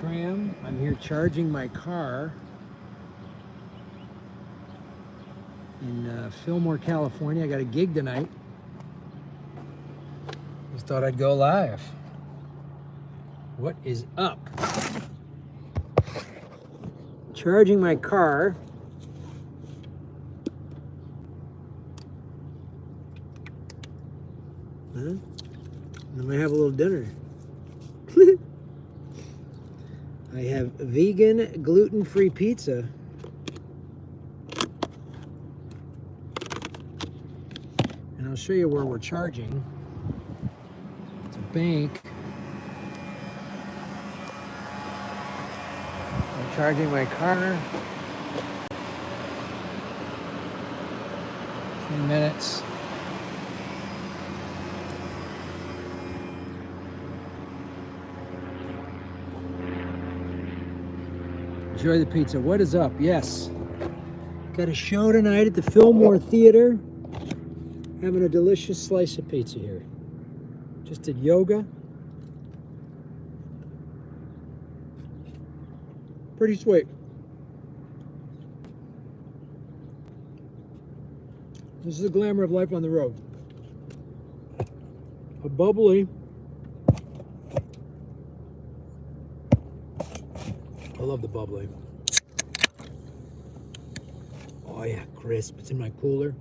Graham. I'm here charging my car in Fillmore, California. I got a gig tonight. Just thought I'd go live. What is up? Charging my car. Huh? I might have a little dinner. I have vegan, gluten-free pizza. And I'll show you where we're charging. It's a bank. I'm charging my car. 3 minutes. Enjoy the pizza. What is up? Yes. Got a show tonight at the Fillmore Theater. Having a delicious slice of pizza here. Just did yoga. Pretty sweet. This is the glamour of life on the road. A bubbly. I love the bubbly. Oh yeah, crisp. It's in my cooler.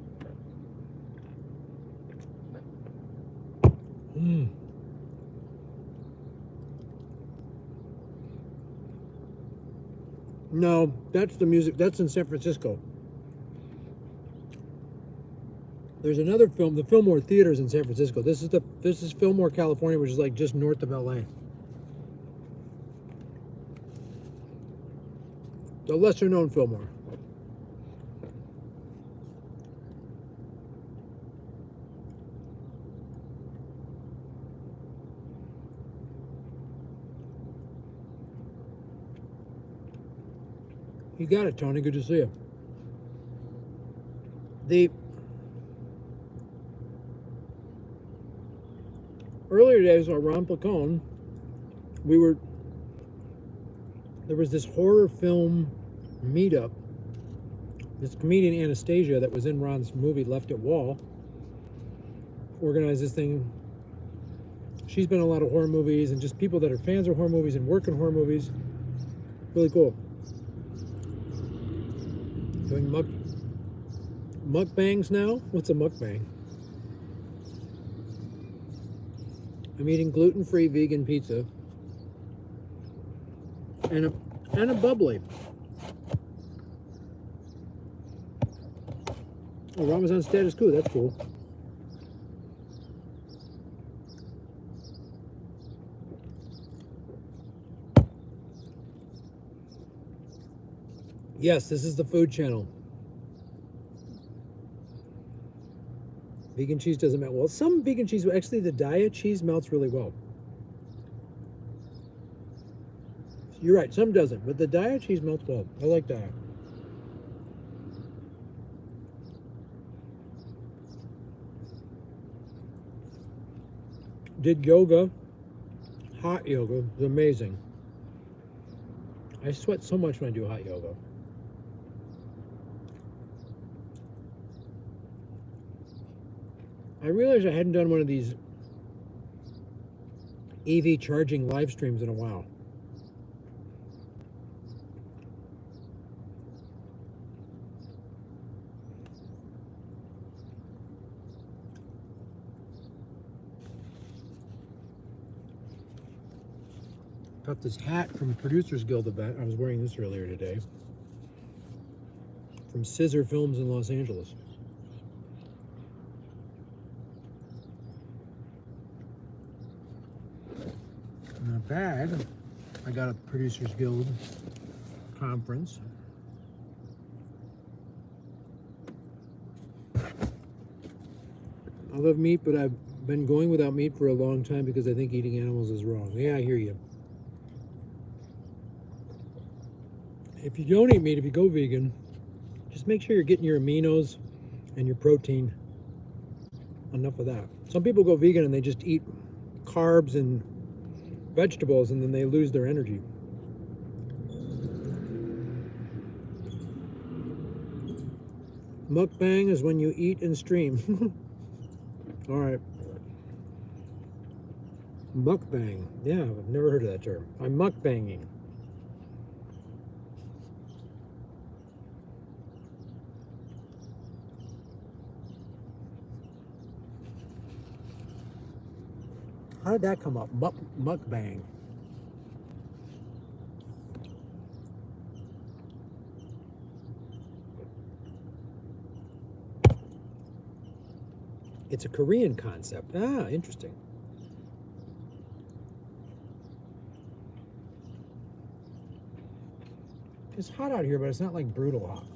No, that's the music. That's in San Francisco. There's another film. The Fillmore Theater's in San Francisco. This is Fillmore, California, which is like just north of LA. The lesser known Fillmore. You got it, Tony. Good to see you. The earlier days on Ron Placone, there was this horror film meetup. This comedian Anastasia that was in Ron's movie Left at Wall organized this thing. She's been in a lot of horror movies and just people that are fans of horror movies and work in horror movies. Really cool. Doing mukbangs now? What's a mukbang? I'm eating gluten-free vegan pizza and a bubbly. Oh, Ramadan status quo. That's cool. Yes, this is the food channel. Vegan cheese doesn't melt well. Some vegan cheese, actually the diet cheese melts really well. You're right, some doesn't, but the diet cheese melts well. I like that. Did yoga, hot yoga, it's amazing. I sweat so much when I do hot yoga. I realized I hadn't done one of these EV charging live streams in a while. Got this hat from Producers Guild event. I was wearing this earlier today. From Scissor Films in Los Angeles. In a bag, I got a Producers Guild conference. I love meat, but I've been going without meat for a long time because I think eating animals is wrong. Yeah, I hear you. If you don't eat meat, if you go vegan, just make sure you're getting your aminos and your protein. Enough of that. Some people go vegan and they just eat carbs and vegetables and then they lose their energy. Mukbang is when you eat and stream. All right. Mukbang. Yeah, I've never heard of that term. I'm mukbanging. How did that come up? Mukbang. It's a Korean concept. Ah, interesting. It's hot out here, but it's not like brutal hot.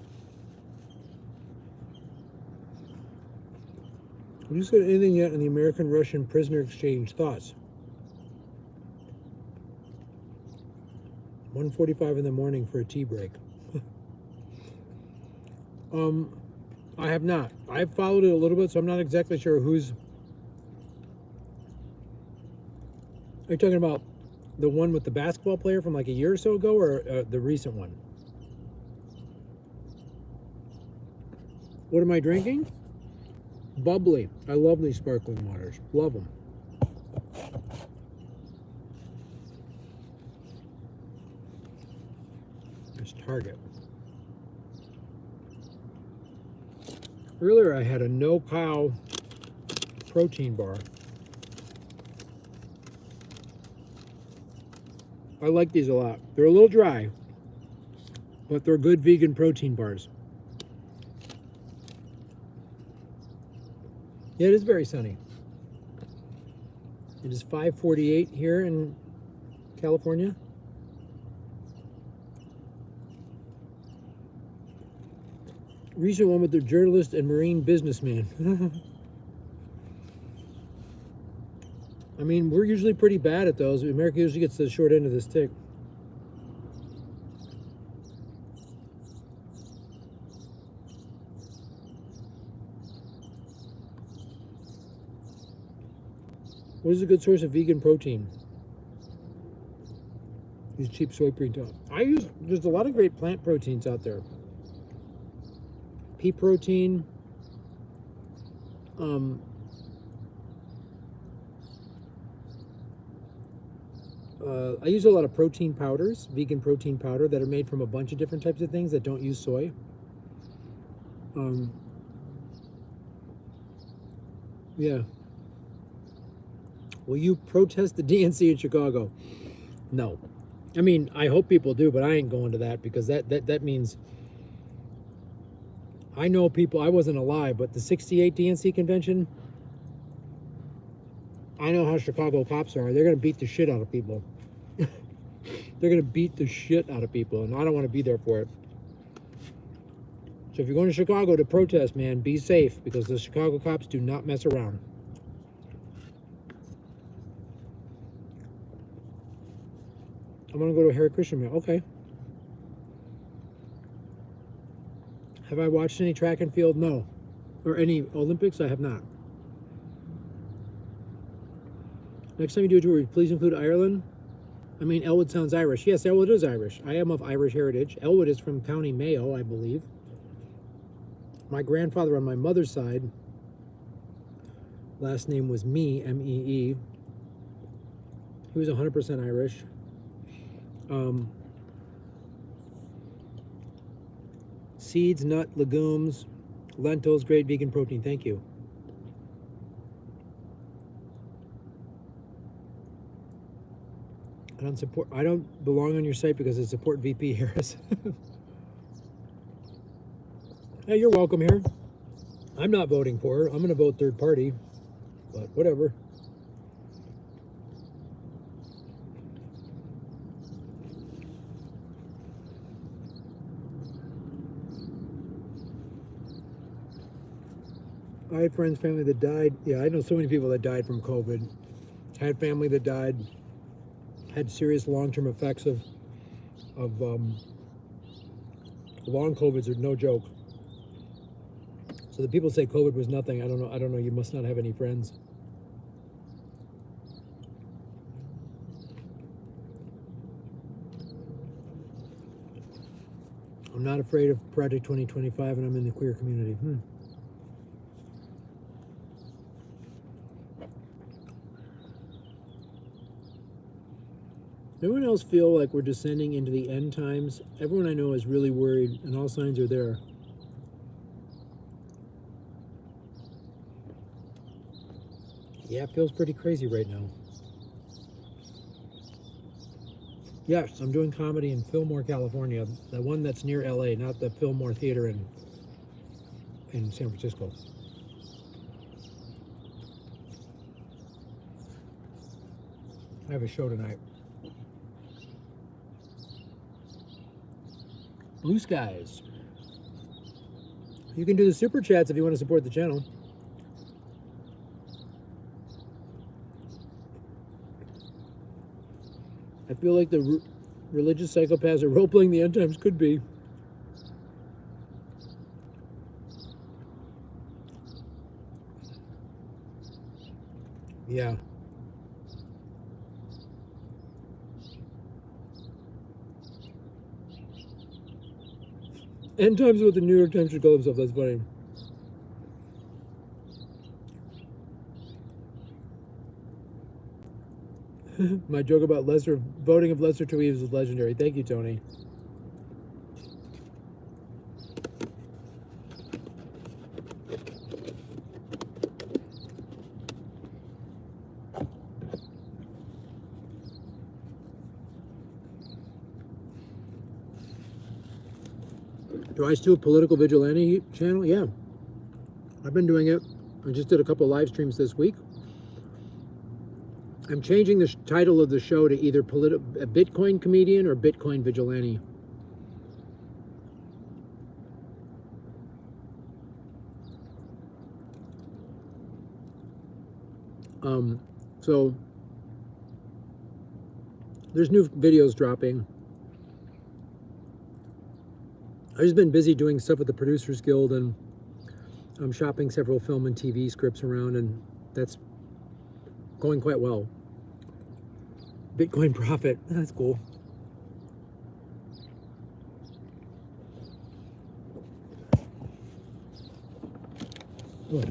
Have you said anything yet on the American-Russian prisoner exchange? Thoughts? 1:45 in the morning for a tea break. I have not. I've followed it a little bit, so I'm not exactly sure who's... Are you talking about the one with the basketball player from like a year or so ago, or the recent one? What am I drinking? Bubbly. I love these sparkling waters. Love them. There's Target. Earlier I had a no-cow protein bar. I like these a lot. They're a little dry, but they're good vegan protein bars. Yeah, it is very sunny. It is 5:48 here in California. Recent one with the journalist and marine businessman. I mean, we're usually pretty bad at those. America usually gets the short end of the stick. What is a good source of vegan protein? Use cheap soy protein. There's a lot of great plant proteins out there. Pea protein. I use a lot of protein powders, vegan protein powder, that are made from a bunch of different types of things that don't use soy. Yeah. Will you protest the DNC in Chicago? No. I mean, I hope people do, but I ain't going to that, because that means... I know people, I wasn't alive, but the 68 DNC convention, I know how Chicago cops are. They're going to beat the shit out of people. They're going to beat the shit out of people, and I don't want to be there for it. So if you're going to Chicago to protest, man, be safe, because the Chicago cops do not mess around. I'm going to go to a Hare Krishna meal. Okay. Have I watched any track and field? No. Or any Olympics? I have not. Next time you do a tour, please include Ireland. I mean, Elwood sounds Irish. Yes, Elwood is Irish. I am of Irish heritage. Elwood is from County Mayo, I believe. My grandfather on my mother's side, last name was Mee, M-E-E. He was 100% Irish. Seeds, nut, legumes, lentils, great vegan protein. Thank you. I don't belong on your site because I support VP Harris. Hey, you're welcome here. I'm not voting for her. I'm going to vote third party, but whatever. I had friends, family that died. Yeah, I know so many people that died from COVID. Had family that died. Had serious long-term effects of long COVIDs are no joke. So the people say COVID was nothing. I don't know. You must not have any friends. I'm not afraid of Project 2025, and I'm in the queer community. Everyone else feel like we're descending into the end times? Everyone I know is really worried, and all signs are there. Yeah, it feels pretty crazy right now. Yes, I'm doing comedy in Fillmore, California. The one that's near LA, not the Fillmore Theater in San Francisco. I have a show tonight. Blue skies. You can do the super chats if you want to support the channel. I feel like the religious psychopaths are role-playing the end times. Could be. Yeah. End times is what the New York Times should call themselves. That's funny. My joke about voting of lesser to evils is legendary. Thank you, Tony. Do I still Political Vigilante channel? Yeah. I've been doing it. I just did a couple live streams this week. I'm changing the title of the show to either a Bitcoin comedian or Bitcoin vigilante. So there's new videos dropping. I've just been busy doing stuff with the Producers Guild, and I'm shopping several film and TV scripts around, and that's going quite well. Bitcoin profit, that's cool. Oh.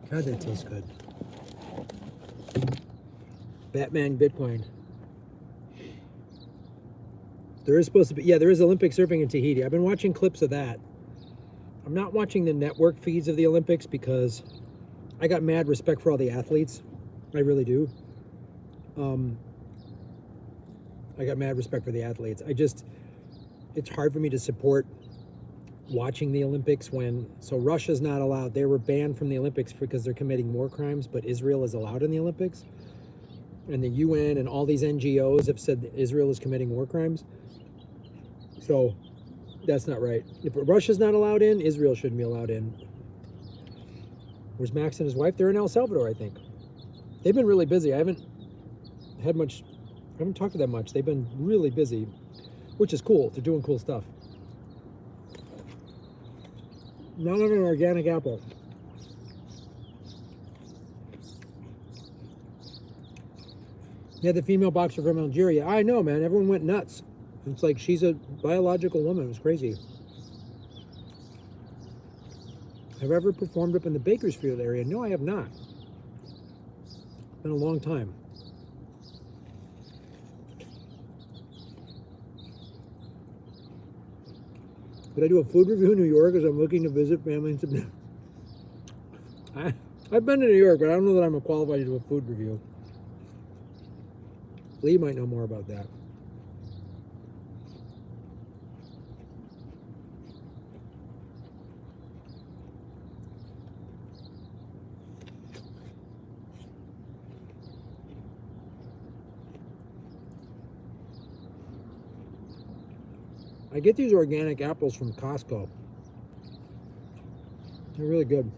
God, that tastes good. Batman Bitcoin. There is supposed to be, yeah, there is Olympic surfing in Tahiti. I've been watching clips of that. I'm not watching the network feeds of the Olympics because I got mad respect for all the athletes. I really do. I got mad respect for the athletes. It's hard for me to support watching the Olympics so Russia's not allowed. They were banned from the Olympics because they're committing war crimes, but Israel is allowed in the Olympics. And the UN and all these NGOs have said that Israel is committing war crimes. So that's not right. If Russia's not allowed in, Israel shouldn't be allowed in. Where's Max and his wife? They're in El Salvador, I think. They've been really busy. I haven't talked to them much. They've been really busy, which is cool. They're doing cool stuff. Not on an organic apple. Yeah, the female boxer from Algeria. I know, man. Everyone went nuts. It's like she's a biological woman. It was crazy. Have I ever performed up in the Bakersfield area? No, I have not. It's been a long time. Would I do a food review in New York as I'm looking to visit family in September? I've been to New York, but I don't know that I'm qualified to do a food review. Lee might know more about that. I get these organic apples from Costco. They're really good.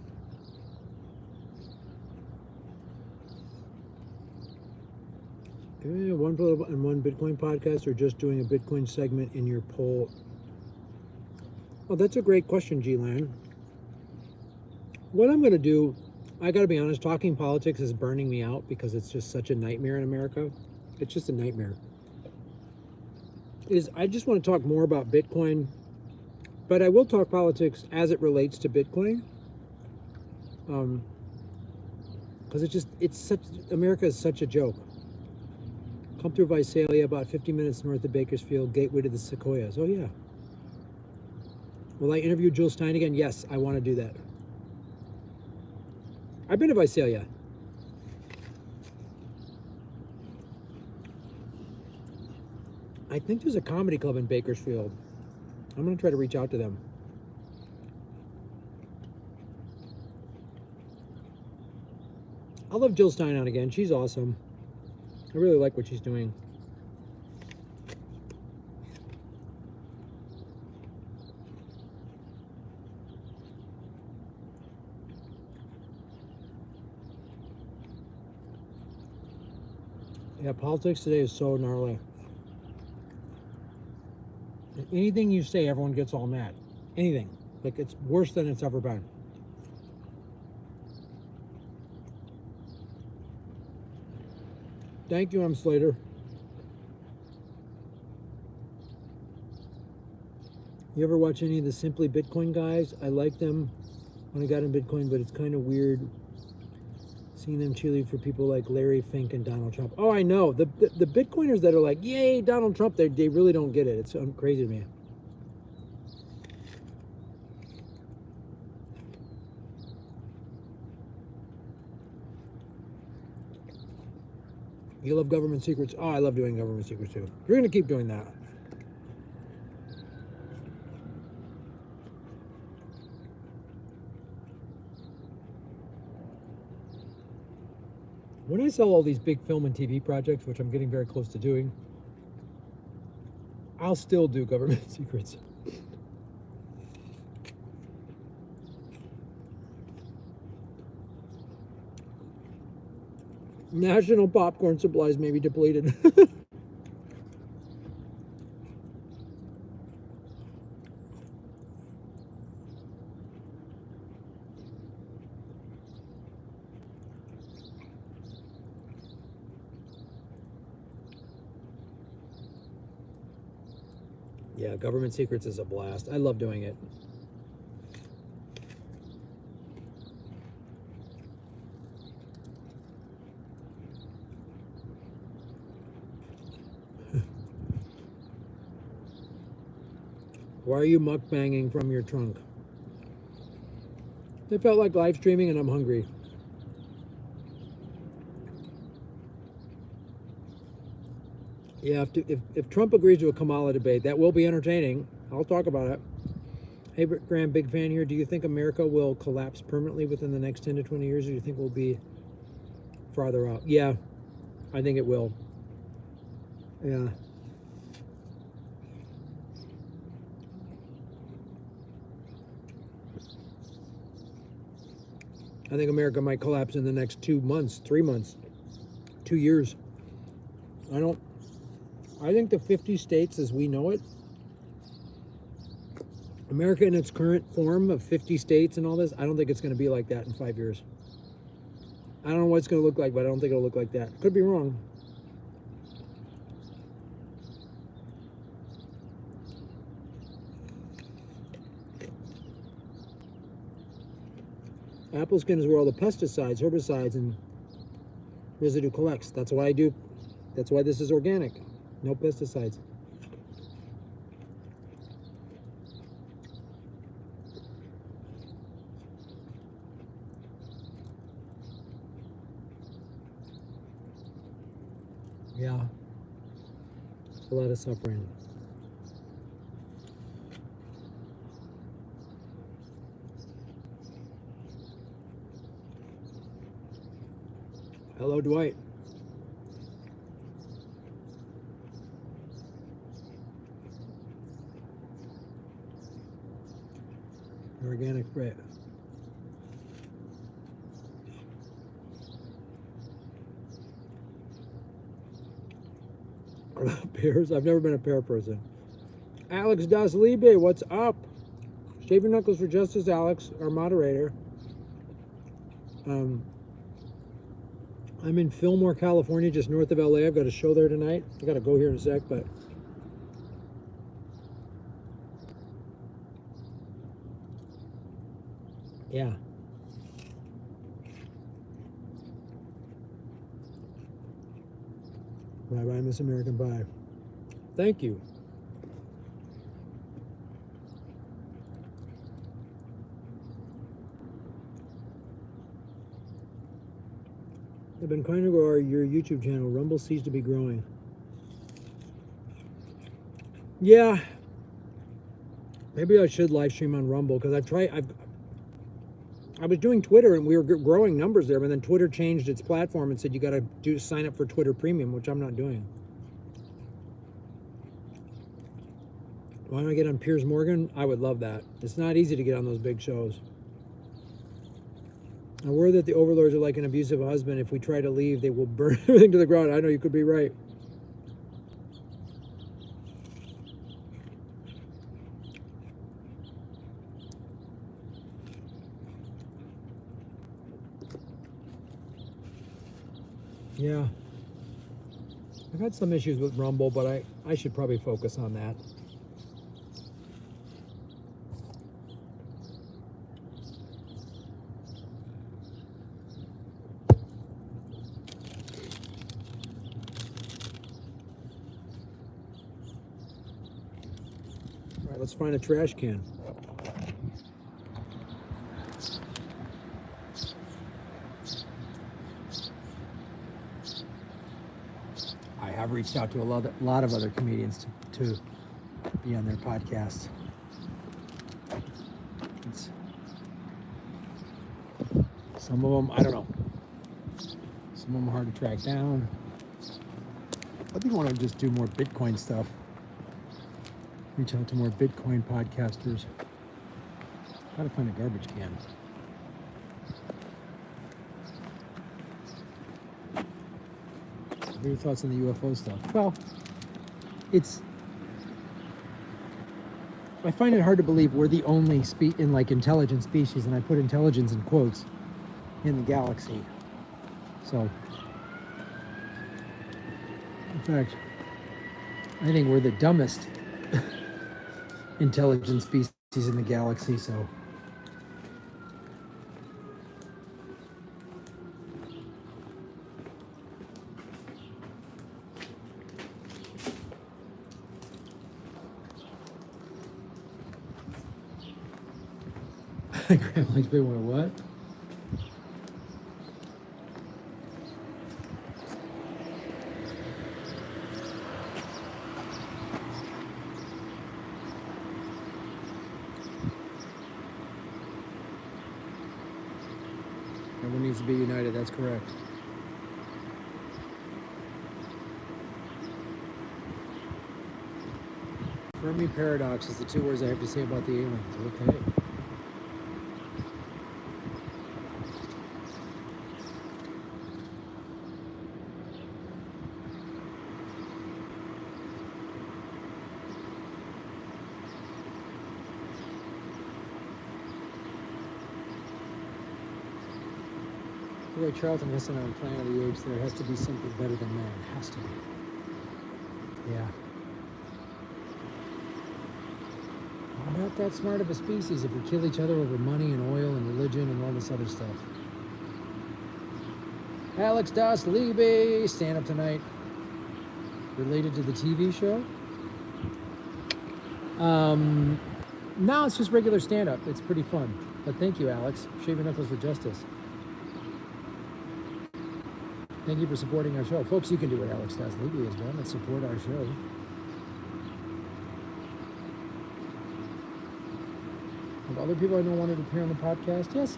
One political and one Bitcoin podcast, or just doing a Bitcoin segment in your poll? Oh, that's a great question, G-Lan. What I'm going to do, I got to be honest, talking politics is burning me out because it's just such a nightmare in America. It's just a nightmare. is I just want to talk more about Bitcoin, but I will talk politics as it relates to Bitcoin. Because America is such a joke. Come through Visalia, about 50 minutes north of Bakersfield, gateway to the Sequoias. Oh yeah. Will I interview Jules Stein again? Yes, I want to do that. I've been to Visalia. I think there's a comedy club in Bakersfield. I'm going to try to reach out to them. I love Jill Stein on again. She's awesome. I really like what she's doing. Yeah, politics today is so gnarly. Anything you say, everyone gets all mad. Anything. Like, it's worse than it's ever been. Thank you, M. Slater. You ever watch any of the Simply Bitcoin guys? I like them when I got in Bitcoin, but it's kind of weird seeing them cheerlead for people like Larry Fink and Donald Trump. Oh, I know. The Bitcoiners that are like, yay, Donald Trump, they really don't get it. It's crazy to me. You love government secrets? Oh, I love doing government secrets too. We're going to keep doing that. When I sell all these big film and TV projects, which I'm getting very close to doing, I'll still do government secrets. National popcorn supplies may be depleted. Yeah, government secrets is a blast. I love doing it. Why are you mukbanging from your trunk? It felt like live streaming and I'm hungry. Yeah, if Trump agrees to a Kamala debate, that will be entertaining. I'll talk about it. Hey, Graham, big fan here. Do you think America will collapse permanently within the next 10 to 20 years, or do you think we'll be farther out? Yeah, I think it will. Yeah. I think America might collapse in the next 2 months, 3 months, 2 years. I think the 50 states as we know it, America in its current form of 50 states and all this, I don't think it's going to be like that in 5 years. I don't know what it's going to look like, but I don't think it'll look like that. Could be wrong. Apple skin is where all the pesticides, herbicides, and residue collects. That's why this is organic. No pesticides. Yeah. A lot of suffering. Hello, Dwight. Organic bread. Pears? I've never been a pear person. Alex Das Libe, what's up? Shave your knuckles for justice, Alex, our moderator. I'm in Fillmore, California, just north of LA. I've got a show there tonight. I got to go here in a sec, but Yeah. Bye-bye, Miss American Pie. Thank you. I've been kind to grow your YouTube channel. Rumble seems to be growing. Yeah. Maybe I should live stream on Rumble because I was doing Twitter and we were growing numbers there, but then Twitter changed its platform and said you got to sign up for Twitter Premium, which I'm not doing. Why don't I get on Piers Morgan? I would love that. It's not easy to get on those big shows. I'm worried that the overlords are like an abusive husband. If we try to leave, they will burn everything to the ground. I know you could be right. Yeah. I've had some issues with Rumble, but I should probably focus on that. All right, let's find a trash can. I have reached out to a lot of other comedians to be on their podcast. Some of them, I don't know. Some of them are hard to track down. I think I want to just do more Bitcoin stuff. Reach out to more Bitcoin podcasters. Gotta find a garbage can. What are your thoughts on the UFO stuff? Well, I find it hard to believe we're the only intelligent species, and I put intelligence in quotes, in the galaxy. So, in fact, I think we're the dumbest intelligent species in the galaxy, so. Grandma's big one, what? Everyone needs to be united, that's correct. Fermi paradox is the two words I have to say about the aliens. Okay. Like Charlton Heston on Planet of the Apes, there has to be something better than man. It has to be. Yeah. We're not that smart of a species if we kill each other over money and oil and religion and all this other stuff. Alex Das Liebe, stand up tonight. Related to the TV show? No, it's just regular stand up. It's pretty fun. But thank you, Alex. Shave your knuckles for justice. Thank you for supporting our show. Folks, you can do what Alex Das Liebe has done and support our show. Have other people I know wanted to appear on the podcast? Yes,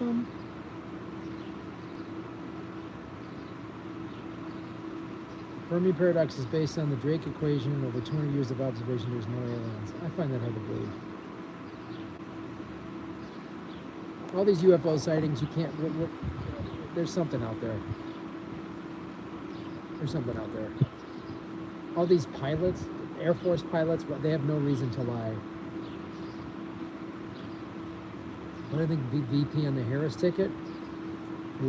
Fermi paradox is based on the Drake equation and over 200 years of observation. There's no aliens. I find that hard to believe. All these UFO sightings, you can't. There's something out there. There's something out there. All these pilots, Air Force pilots, they have no reason to lie. What do I think VP on the Harris ticket?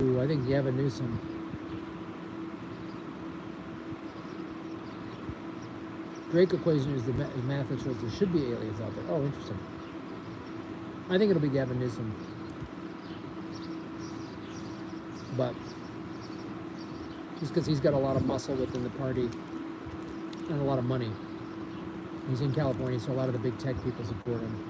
Ooh, I think Gavin Newsom. Drake equation is the math that shows there should be aliens out there. Oh, interesting. I think it'll be Gavin Newsom. but just because he's got a lot of muscle within the party and a lot of money. He's in California, so a lot of the big tech people support him.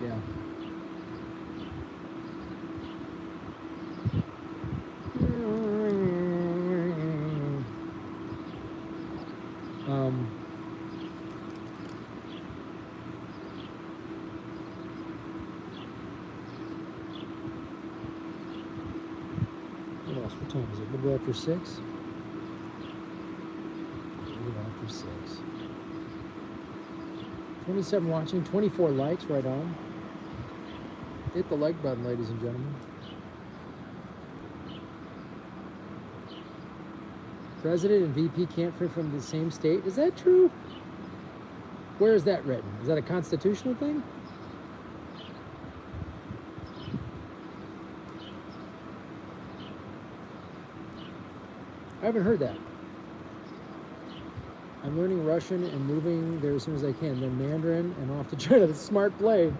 Yeah. What else? What time is it? A little after 6? A little after 6. 27 watching, 24 likes, right on. Hit the like button, ladies and gentlemen. President and VP can't fit from the same state. Is that true? Where is that written? Is that a constitutional thing? I haven't heard that. I'm learning Russian and moving there as soon as I can. Then Mandarin and off to China. That's a smart play.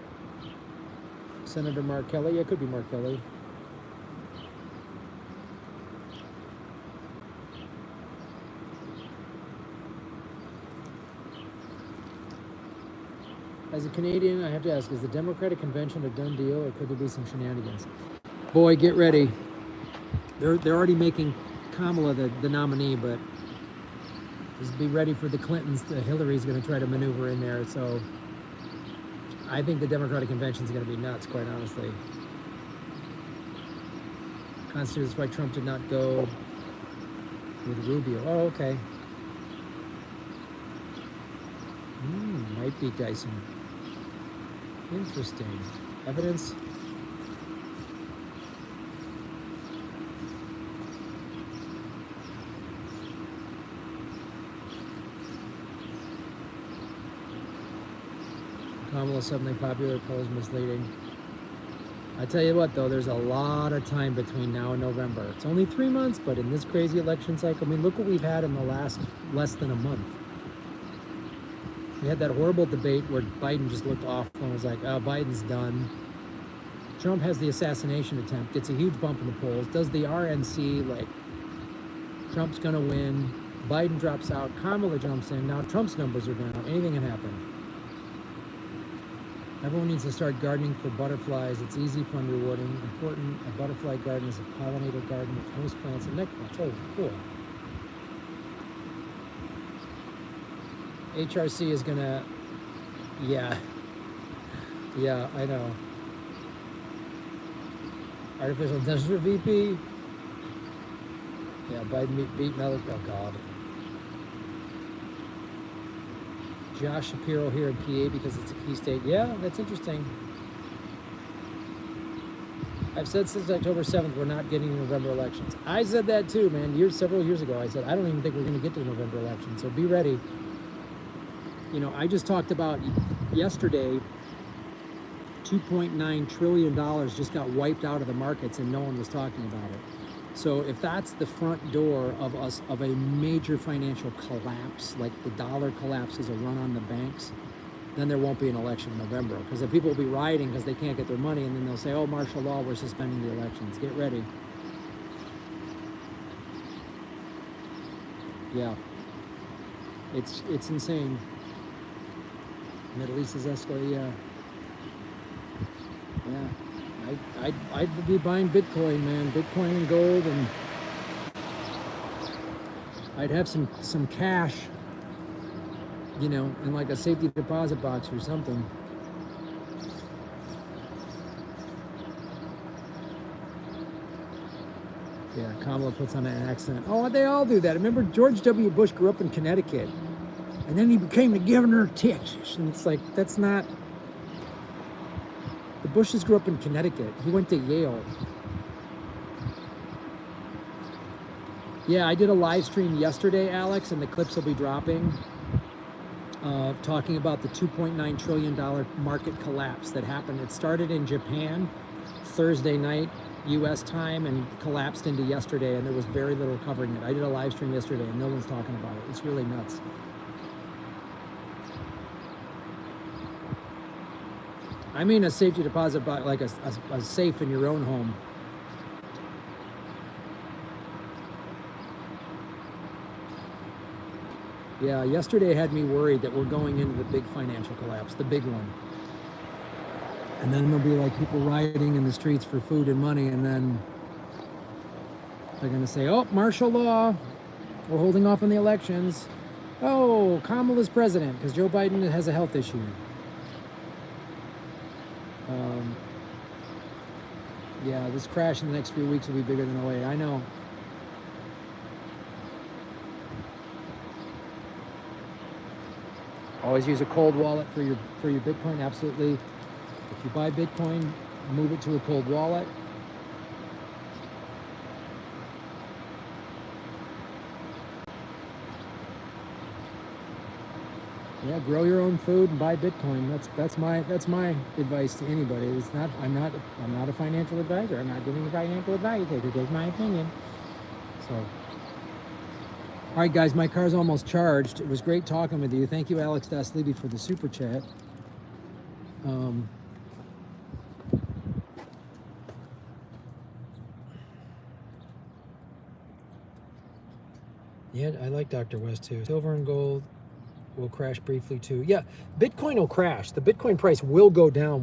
Senator Mark Kelly. Yeah, it could be Mark Kelly. As a Canadian, I have to ask, is the Democratic Convention a done deal, or could there be some shenanigans? Boy, get ready. They're already making Kamala the nominee, but just be ready for the Clintons. Hillary's going to try to maneuver in there, so I think the Democratic Convention is going to be nuts, quite honestly. Constitutes why Trump did not go with Rubio. Oh, okay. Might be Dyson. Interesting. Evidence? Kamala suddenly popular, polls misleading. I tell you what, though, there's a lot of time between now and November. It's only 3 months, but in this crazy election cycle, I mean, look what we've had in the last less than a month. We had that horrible debate where Biden just looked off and was like, oh, Biden's done. Trump has the assassination attempt, gets a huge bump in the polls, does the RNC, like, Trump's gonna win, Biden drops out, Kamala jumps in, now Trump's numbers are down, anything can happen. Everyone needs to start gardening for butterflies. It's easy, fun, rewarding. Important, a butterfly garden is a pollinator garden with host plants and nectar. Oh, cool. HRC is gonna, yeah, I know. Artificial intelligence for VP. Yeah, Biden beat Melick. Oh God. Josh Shapiro here in PA because it's a key state. Yeah, that's interesting. I've said since October 7th we're not getting November elections. I said that too, man. Several years ago, I said I don't even think we're going to get to the November election. So be ready. You know, I just talked about yesterday. $2.9 trillion just got wiped out of the markets, and no one was talking about it. So if that's the front door of a major financial collapse, like the dollar collapses, a run on the banks, then there won't be an election in November, because the people will be rioting because they can't get their money, and then they'll say, oh, martial law, we're suspending the elections. Get ready. Yeah. It's insane. Middle East is escalating, yeah. Yeah. I'd be buying Bitcoin, man. Bitcoin and gold, and I'd have some cash, you know, in like a safety deposit box or something. Yeah, Kamala puts on an accent. Oh, they all do that. I remember George W. Bush grew up in Connecticut, and then he became the governor of Texas. And it's like, that's not... The Bushes grew up in Connecticut. He went to Yale. Yeah, I did a live stream yesterday, Alex, and the clips will be dropping, talking about the $2.9 trillion market collapse that happened. It started in Japan Thursday night, U.S. time, and collapsed into yesterday, and there was very little covering it. I did a live stream yesterday, and no one's talking about it. It's really nuts. I mean a safety deposit, but like a safe in your own home. Yeah, yesterday had me worried that we're going into the big financial collapse, the big one. And then there'll be like people rioting in the streets for food and money, and then they're going to say, oh, martial law, we're holding off on the elections. Oh, Kamala's president because Joe Biden has a health issue. Yeah, this crash in the next few weeks will be bigger than 08. I know. Always use a cold wallet for your Bitcoin. Absolutely. If you buy Bitcoin, move it to a cold wallet. Yeah, grow your own food and buy Bitcoin. That's my advice to anybody. It's not. I'm not a financial advisor. I'm not giving you financial advice. I take my opinion. So, all right, guys, my car's almost charged. It was great talking with you. Thank you, Alex Daslibi, for the super chat. Yeah, I like Dr. West too. Silver and gold will crash briefly too. Yeah, Bitcoin will crash. The Bitcoin price will go down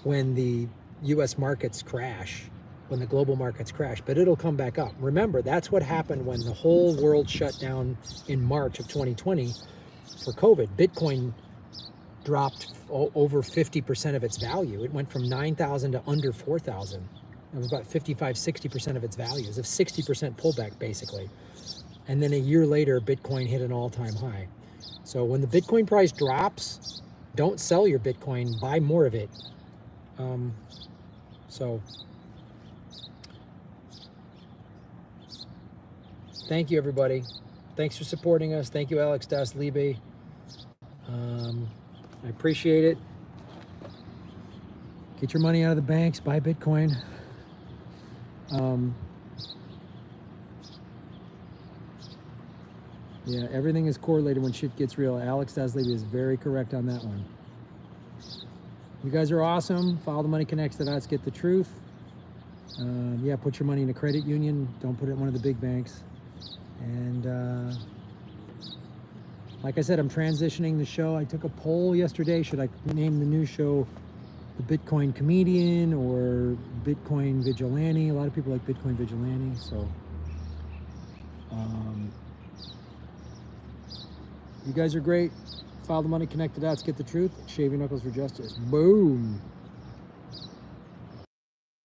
when the U.S. markets crash, when the global markets crash, but it'll come back up. Remember, that's what happened when the whole world shut down in March of 2020 for COVID. Bitcoin dropped over 50% of its value. It went from 9,000 to under 4,000. It was about 55-60% of its value. It was a 60% pullback, basically. And then a year later, Bitcoin hit an all-time high. So when the Bitcoin price drops, don't sell your Bitcoin, buy more of it. So thank you, everybody. Thanks for supporting us. Thank you, Alex Daslibi. I appreciate it. Get your money out of the banks, buy Bitcoin. Yeah, everything is correlated when shit gets real. Alex Daslibi is very correct on that one. You guys are awesome. Follow the Money Connects the Dots, get the truth. Yeah, put your money in a credit union. Don't put it in one of the big banks. And like I said, I'm transitioning the show. I took a poll yesterday. Should I name the new show The Bitcoin Comedian or Bitcoin Vigilante? A lot of people like Bitcoin Vigilante. So you guys are great. Follow the Money Connected Dots, get the truth. Shave your knuckles for justice. Boom.